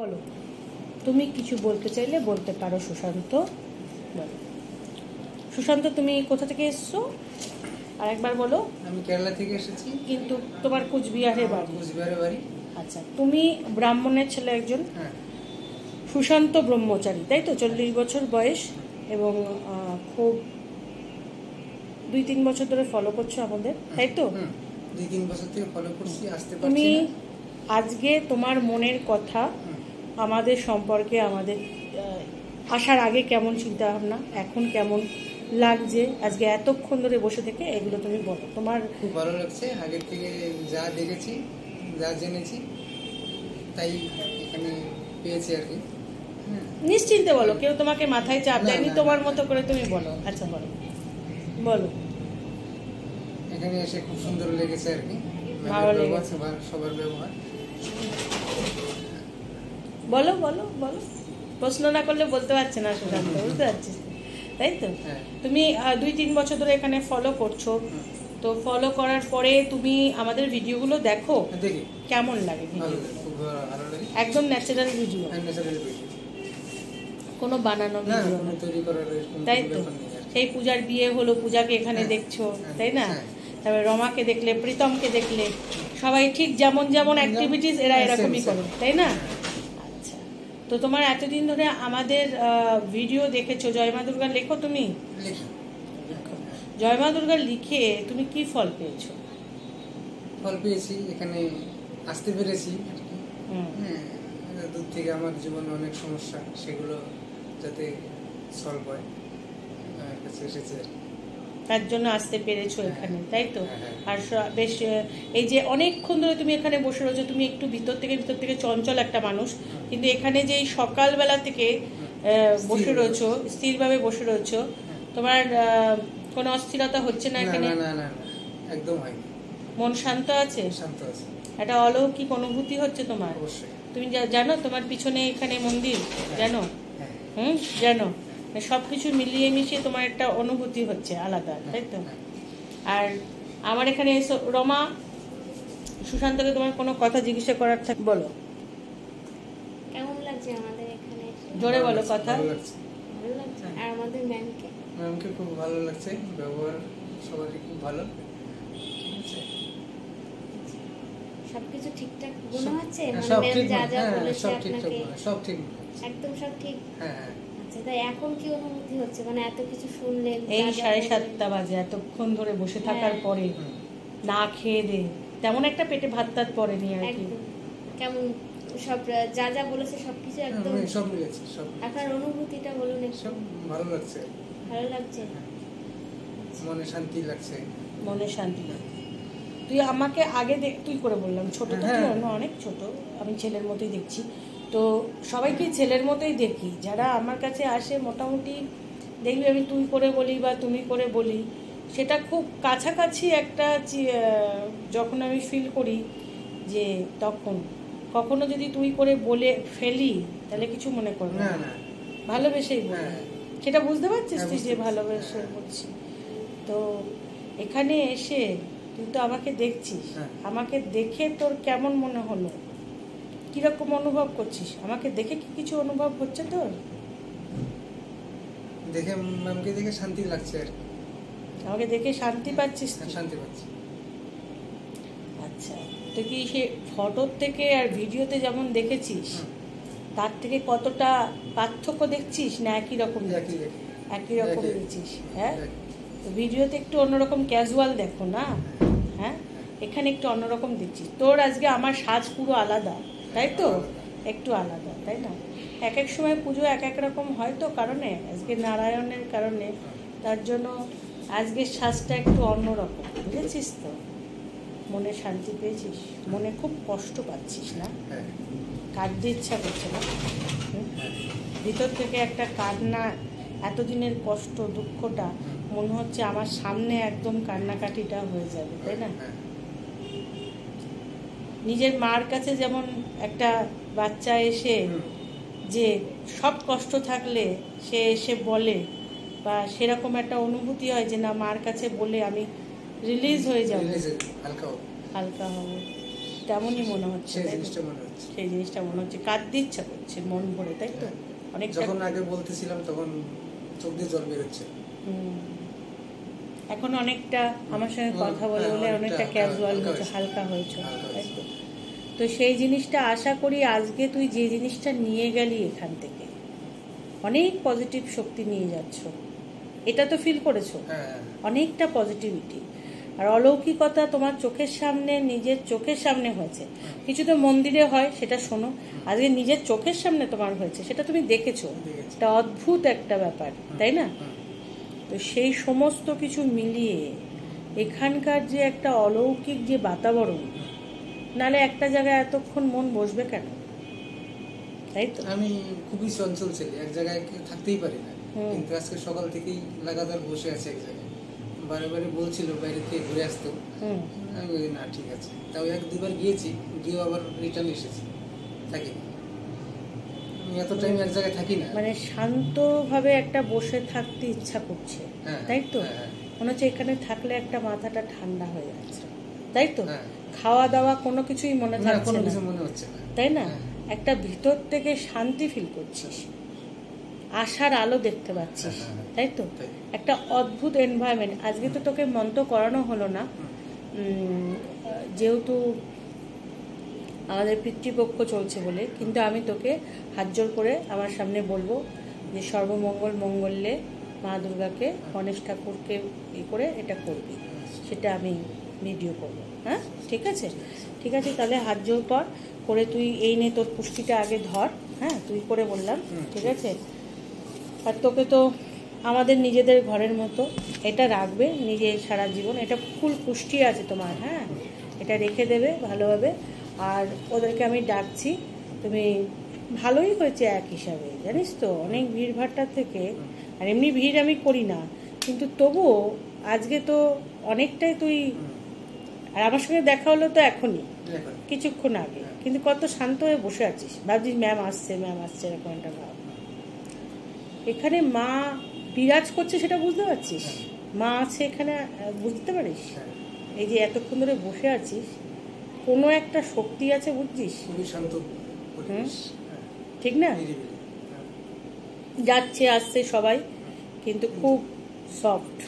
বলো, তুমি কিছু বলতে চাইলে বলতে পারো। সুশান্ত, বলো। সুশান্ত, তুমি কোথা থেকে এসছো আর একবার বলো। আমি কেরালা থেকে এসেছি। কিন্তু তোমার কুচবিহারে বাড়ি? কুচবিহারে বাড়ি। আচ্ছা, তুমি ব্রাহ্মণের ছেলে একজন। হ্যাঁ। সুশান্ত ব্রহ্মচারী, তাই তো? 40 বছর বয়স এবং খুব 2-3 বছর ধরে ফলো করছো আমাদের, তাই তো? 2-3 বছর থেকে ফলো করছি, আসতে পারছি তুমি না। আজকে তোমার মনের কথা আমাদের সম্পর্কে, আমাদের আসার আগে কেমন চিন্তা ভাবনা, এখন কেমন লাগছে, আজকে এতক্ষণ ধরে বসে থেকে এগুলো তুমি বলো। তোমার খুব ভালো লাগছে, আগের থেকে যা দেখেছি, যা জেনেছি তাই এখানে পেয়েছি আর কি। নিশ্চিন্তে বলো, কেউ তোমাকে মাথায় চাপ না, দেয়নি, না, তোমার না, মতো করে তুমি বলো। আচ্ছা, বলো বলো। এখানে এসে খুব সুন্দর লেগেছে আর কি। ভালো লেগেছে সবার ব্যবহার। বলো বলো বলো, প্রশ্ন না করলে বলতে পারছে না সুশান্ত, বুঝতে পারছিস, তাই তো? তুমি 2-3 বছর ধরে এখানে ফলো করছো, তো ফলো করার পরে তুমি আমাদের ভিডিওগুলো দেখো, দেখি কেমন লাগে? খুব ভালো লাগে, একদম ন্যাচারাল ভিডিও, কোনো বানানো ভিডিও না, তাই তো? সেই পূজার বিয়ে হলো, পূজাকে এখানে দেখছো, তাই না? তারপরে রমাকে দেখলে, প্রীতমকে দেখলে, সবাই ঠিক যেমন যেমন অ্যাক্টিভিটিস এরা এরকমই করে, তাই না? আচ্ছা, তো তোমার এতদিন ধরে আমাদের ভিডিও দেখেছো। জয় মা দুর্গা লেখো তুমি? জয় মা দুর্গা লিখে তুমি কি ফল পেয়েছো? ফল পেয়েছি, এখানে আসতে পেরেছি আর কি। দূর থেকে আমার জীবনে অনেক সমস্যা, সেগুলো যাতে সলভ হয় আমার কাছে এসেছে, তার জন্য আসতে পেরেছো এখানে, তাই তো? আর বেশ, এই যে অনেকক্ষণ ধরে তুমি এখানে বসে রয়েছো, তুমি একটু ভিতর থেকে চঞ্চল একটা মানুষ, কিন্তু এখানে যে সকালবেলা থেকে বসে রয়েছো, স্থিরভাবে বসে রয়েছো, তোমার কোনো অস্থিরতা হচ্ছে না এখানে? না না না, একদম হয়নি। মন শান্ত আছে? শান্ত আছে। একটা অলৌকিক অনুভূতি হচ্ছে তোমার। অবশ্যই। তুমি জানো তোমার পিছনে এখানে মন্দির, জানো? জানো? সবকিছু মিলিয়ে মিশিয়ে তোমার একটা অনুভূতি হচ্ছে আলাদা, তাই তো? আর আমার এখানে এসো। রমা, সুশান্তকে তোমার কোনো কথা জিজ্ঞাসা করার থাকে, বলো। কেমন লাগছে আমাদের এখানে? জোরে বলো কথা। ভালো লাগছে। ভালো লাগছে। আর আমাদের ম্যামকে খুব ভালো লাগছে, ব্যবহার সবারই খুব ভালো। সবকিছু ঠিকঠাক মনে হচ্ছে? সব ম্যাম ঠিক, যা যা বলেছে সব আপনাকে সব ঠিক, একদম সব ঠিক। হ্যাঁ। আচ্ছা, তাই এখন কি অনুভূতি হচ্ছে? মানে এত কিছু শুনলেন, এই 7:30 বাজে, এতক্ষণ ধরে বসে থাকার পরে না খেয়ে দে, তেমন একটা পেটে ভাত টাত পড়েনি আর কি। কেমন সব যা যা বলেছে সবকিছু একদম সব মিলেছে, সব। আপনার অনুভূতিটা বলুন একটু। সব ভালো লাগছে। ভালো লাগছে, মনে শান্তি লাগছে। মনে শান্তি লাগে। তুই আমাকে আগে তুই করে বললাম, ছোট তো তুই, অনেক ছোট, আমি ছেলের মতোই দেখছি। তো সবাইকে ছেলের মতোই দেখি, যারা আমার কাছে আসে মোটামুটি দেখবি আমি তুই করে বলি বা তুমি করে বলি, সেটা খুব কাছাকাছি একটা যখন আমি ফিল করি, যে তখন কখনো যদি তুই করে বলে ফেলি তাহলে কিছু মনে করবে না, ভালোবেসেই বলি। সেটা বুঝতে পারছিস তুই যে ভালোবেসে বলছি? তো এখানে এসে তুই তো আমাকে দেখছিস, আমাকে দেখে তোর কেমন মনে হলো, কিরকম অনুভব করছিস? আমাকে দেখে কি কিছু অনুভব হচ্ছে তোর? দেখে ম্যামকে দেখে শান্তি লাগছে আর কি। আমাকে দেখে শান্তি পাচ্ছিস? শান্তি পাচ্ছি। আচ্ছা, তুই কি সে ফটোর থেকে আর ভিডিওতে যেমন দেখেছিস তার থেকে কতটা পার্থক্য দেখছিস, না একই রকম? একই রকম দেখছিস, হ্যাঁ? তো ভিডিওতে একটু অন্যরকম ক্যাজুয়াল দেখো না, হ্যাঁ? এখানে একটু অন্যরকম দেখছিস। তোর আজকে আমার সাজ পুরো আলাদা, তাই তো? একটু আলাদা, তাই না? এক এক সময় পুজো এক এক রকম হয় তো কারণে, আজকে নারায়ণের কারণে, তার জন্য আজকের সাজটা একটু অন্যরকম, বুঝেছিস তো? মনে শান্তি পেয়েছিস? মনে খুব কষ্ট পাচ্ছিস না? কাঁদতে ইচ্ছা করছে না? ভিতর থেকে একটা কান্না, এতদিনের কষ্ট, দুঃখটা মনে হচ্ছে আমার সামনে একদম কান্নাকাটিটা হয়ে যাবে, তাই না? নিজের মার কাছে যেমন একটা বাচ্চা এসে যে সব কষ্ট থাকলে সে এসে বলে, বা সেরকম একটা অনুভূতি হয় যে না, মার কাছে বলে আমি রিলিজ হয়ে যাব, হালকা হব। তেমনই মনে হচ্ছে, সেই তাই তো? জিনিসটা মনে হচ্ছে। সেই জিনিসটা মনে হচ্ছে, কাঁদতে ইচ্ছা করছে মন ভরে, তাই তো? অনেকটা। যখন আগে বলতেছিলাম তখন চোখ দিয়ে জল বেরোচ্ছে। এখন অনেকটা আমার সঙ্গে কথা বলে বলে অনেকটা ক্যাজুয়াল হয়েছে, হালকা হয়েছে, তাই তো? তো সেই জিনিসটা আশা করি আজকে তুই যে জিনিসটা নিয়ে গেলি এখান থেকে অনেক পজিটিভ শক্তি নিয়ে যাচ্ছ, এটা তো ফিল করেছো? অনেকটা পজিটিভিটি আর অলৌকিকতা তোমার চোখের সামনে, নিজের চোখের সামনে হয়েছে। কিছু তো মন্দিরে হয়, সেটা শোনো, আজকে নিজের চোখের সামনে তোমার হয়েছে, সেটা তুমি দেখেছো। এটা অদ্ভুত একটা ব্যাপার, তাই না? তো সেই সমস্ত কিছু মিলিয়ে এখানকার যে একটা অলৌকিক যে বাতাবরণ, নালে একটা জায়গায় এতক্ষণ মন বসবে কেন, তাই তো? আমি খুবই চঞ্চল ছেলে, এক জায়গায় থাকতেই পারি না, কিন্তু আজকে সকাল থেকেই লাগাতার বসে আছে এক জায়গায়। বারে বারে বলছিল বাইরে থেকে ঘুরে আসতো, আমি বলি না ঠিক আছে, তাও 1-2 বার গিয়েছি, গিয়েও আবার রিটার্ন এসেছি, থাকি না। আমি এত টাইম এক জায়গায় থাকি না, মানে শান্তভাবে একটা বসে থাকতে ইচ্ছা করছে, তাই তো? মনে হচ্ছে এখানে থাকলে একটা মাথাটা ঠান্ডা হয়ে যাচ্ছে, তাই তো? খাওয়া দাওয়া কোনো কিছুই মনে থাকছে না, মনে হচ্ছে না, তাই না? একটা ভিতর থেকে শান্তি ফিল করছিস, আশার আলো দেখতে পাচ্ছিস, তাই তো? একটা অদ্ভুত এনভায়রনমেন্ট। আজকে তো তোকে মন্ত্র করানো হলো না, যেহেতু আমাদের পিতৃপক্ষ চলছে বলে, কিন্তু আমি তোকে হাত জোর করে আমার সামনে বলবো যে সর্বমঙ্গল মঙ্গলে মা দুর্গাকে, গণেশ ঠাকুরকে করে এটা করবি, সেটা আমি ভিডিও করব। হ্যাঁ, ঠিক আছে, ঠিক আছে। তাহলে হাত জোর করে তুই এই নে, তোর পুষ্টিটা আগে ধর। হ্যাঁ, তুই করে বললাম, ঠিক আছে? আর তোকে তো আমাদের নিজেদের ঘরের মতো এটা রাখবে নিজের সারা জীবন, এটা ফুল পুষ্টি আছে তোমার। হ্যাঁ, এটা রেখে দেবে ভালোভাবে। আর ওদেরকে আমি ডাকছি, তুমি ভালোই হয়েছে এক হিসাবে, জানিস তো, অনেক ভিড়ভাট্টার থেকে। আর এমনি ভিড় আমি করি না, কিন্তু তবুও আজকে তো অনেকটাই তুই, আর আমার সঙ্গে দেখা হলো তো এখনই, কিছুক্ষণ আগে, কিন্তু কত শান্ত হয়ে বসে আছিস, ভাবছিস ম্যাম আসছে, ম্যাম আসছে, এরকম একটা ভাব। এখানে মা বিরাজ করছে, সেটা বুঝতে পারছিস? মা আছে এখানে, বুঝতে পারিস? এই যে এতক্ষণ ধরে বসে আছিস, কোনো একটা শক্তি আছে, বুঝছিস? ঠিক না? যাচ্ছে আসছে সবাই, কিন্তু খুব সফট।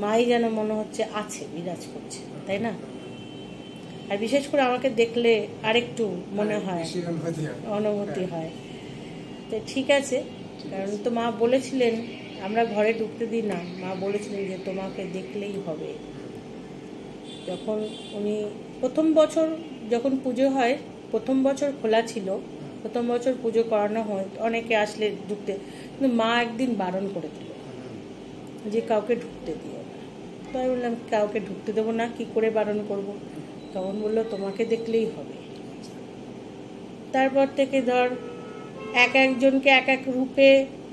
মাই যেন মনে হচ্ছে আছে, বিরাজ করছে, তাই না? আর বিশেষ করে আমাকে দেখলে আরেকটু মনে হয়, অনুভূতি হয়। তো ঠিক আছে, কারণ তো মা বলেছিলেন আমরা ঘরে ঢুকতে দিই না, মা বলেছিলেন যে তোমাকে দেখলেই হবে। যখন উনি প্রথম বছর যখন পুজো হয়, প্রথম বছর খোলা ছিল, প্রথম বছর পুজো করানো হয়, অনেকে আসলে ঢুকতে, কিন্তু মা একদিন বারণ করে দিল যে কাউকে ঢুকতে দিও না। তো আমি বললাম কাউকে ঢুকতে দেবো না, কি করে বারণ করব? তখন বললো তোমাকে দেখলেই হবে। তারপর থেকে ধর এক একজনকে এক এক রূপে,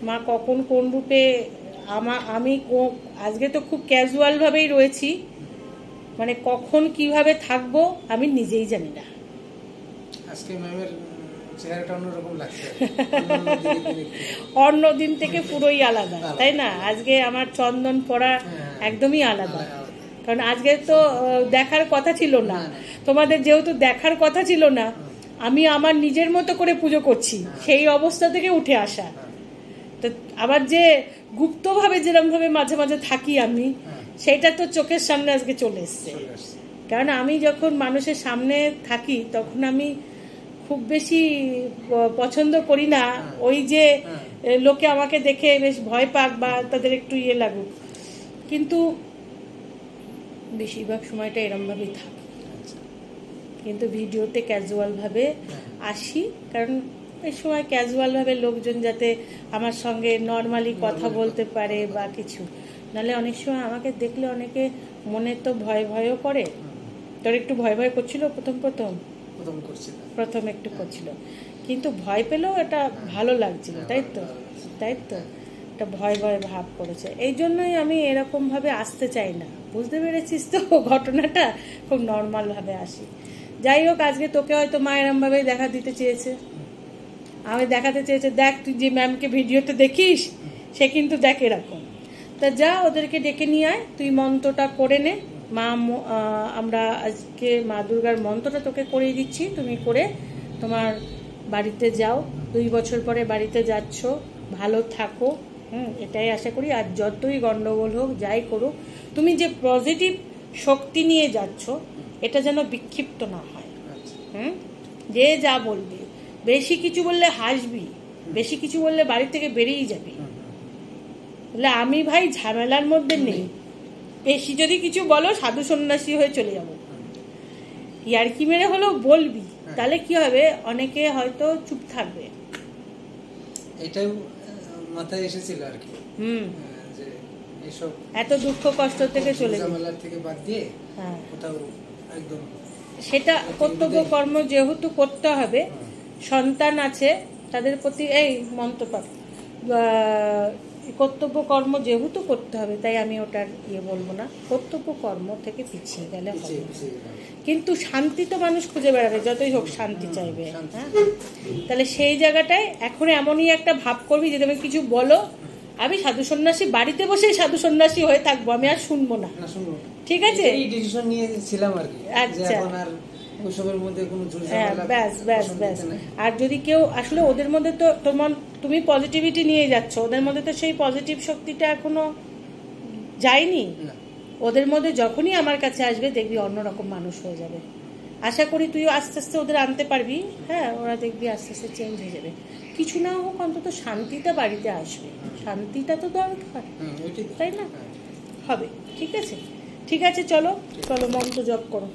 মা কখন কোন রূপে, আমি আজকে তো খুব ক্যাজুয়ালভাবেই রয়েছি, মানে কখন কিভাবে থাকবো আমি নিজেই জানি না। আজকে ম্যামের চেহারাটা অন্যরকম লাগছে, অন্যদিন থেকে পুরোই আলাদা, তাই না? আজকে আমার চন্দন পরা একদমই আলাদা, কারণ আজকে তো দেখার কথা ছিল না তোমাদের, যেহেতু দেখার কথা ছিল না, আমি আমার নিজের মতো করে পুজো করছি, সেই অবস্থা থেকে উঠে আসা। তো আবার যে গুপ্তভাবে যেরকম ভাবে মাঝে মাঝে থাকি আমি, সেইটা তো চোখের সামনে আজকে চলে এসছে। কারণ আমি যখন মানুষের সামনে থাকি তখন আমি খুব বেশি পছন্দ করি না ওই যে লোকে আমাকে দেখে বেশ ভয় পাক বা তাদের একটু ইয়ে লাগুক, কিন্তু বেশিরভাগ সময়টা এরমভাবেই থাকি। কিন্তু ভিডিওতে ক্যাজুয়ালভাবে আসি, কারণ এই সময় ক্যাজুয়ালভাবে লোকজন যাতে আমার সঙ্গে নর্মালি কথা বলতে পারে বা কিছু, নাহলে অনেক সময় আমাকে দেখলে অনেকে মনে তো ভয়ও করে। তোর একটু ভয় করছিল প্রথম একটু করছিল, কিন্তু ভয় পেলেও এটা ভালো লাগছিল, তাই তো? একটা ভয় ভাব করেছে। এই জন্যই আমি এরকমভাবে আসতে চাই না, বুঝতে পেরেছিস তো? ঘটনাটা খুব নর্মালভাবে আসি। যাই হোক, আজকে তোকে হয়তো মা এরমভাবেই দেখা দিতে চেয়েছে, আমি দেখাতে চেয়েছে, দেখ তুই যে ম্যামকে ভিডিওতে দেখিস সে কিন্তু দেখ এরকম। তা যা, ওদেরকে ডেকে নিয়ে আয়, তুই মন্ত্রটা করে নে, আমরা আজকে মা দুর্গার মন্ত্রটা তোকে করিয়ে দিচ্ছি, তুমি করে তোমার বাড়িতে যাও। 2 বছর পরে বাড়িতে যাচ্ছ, ভালো থাকো, এটাই আশা করি। আর যতই গন্ডগোল হোক, যাই করুক, তুমি যে পজিটিভ শক্তি নিয়ে যাচ্ছ এটা যেন বিক্ষিপ্ত না হয়। যে যা বলবে, বেশি কিছু বললে হাসবি, বেশি কিছু বললে বাড়ি থেকে বেরিয়ে যাবি। বলে আমি ভাই ঝামেলার মধ্যে নেই, বেশি যদি কিছু বলো সাধু সন্ন্যাসী হয়ে চলে যাবো। ইয়ার্কি মেরে হলেও বলবি, তাহলে কি হবে, অনেকে হয়তো চুপ থাকবে। এটাও মাথায় এসেছিল আর কি, যে এসব এত দুঃখ কষ্ট থেকে চলে ঝামেলার থেকে বাদ দিয়ে কোথাও একদম সেটা কর্তব্য কর্ম যেহেতু করতে হবে, সন্তান আছে তাদের প্রতি এই মন্তব্য কর্তব্য কর্ম যেহেতু করতে হবে, তাই আমি ওটার বলবো না, কর্তব্য কর্ম থেকে পিছিয়ে গেলে হবে। কিন্তু শান্তি তো মানুষ খুঁজে বেড়াবে, যতই হোক শান্তি চাইবে। হ্যাঁ, তাহলে সেই জায়গাটায় এখন এমনই একটা ভাব করবি যে তুমি কিছু বলো, আমি সাধু সন্ন্যাসী বাড়িতে বসেই সাধু সন্ন্যাসী হয়ে থাকবো, আমি আর শুনবো না। ঠিক আছে, এই ডিসিশন নিয়েছিলাম আর কি। আচ্ছা, এখন আর ওইসবের মধ্যে কোনো ব্যাস ব্যাস ব্যাস। আর যদি কেউ আসলে ওদের মধ্যে তো তুমি পজিটিভিটি নিয়ে যাচ্ছ, ওদের মধ্যে তো সেই পজিটিভ শক্তিটা এখনো যায়নি। ওদের মধ্যে যখনই আমার কাছে আসবে দেখবি অন্যরকম মানুষ হয়ে যাবে। আশা করি তুইও আস্তে আস্তে ওদের আনতে পারবি। হ্যাঁ, ওরা দেখবি আস্তে আস্তে চেঞ্জ হয়ে যাবে। কিছু না হোক অন্তত শান্তিটা বাড়িতে আসবে, শান্তিটা তো দরকার, তাই না? হবে। ঠিক আছে, ঠিক আছে, চলো চলো মন্ত্র জপ করো।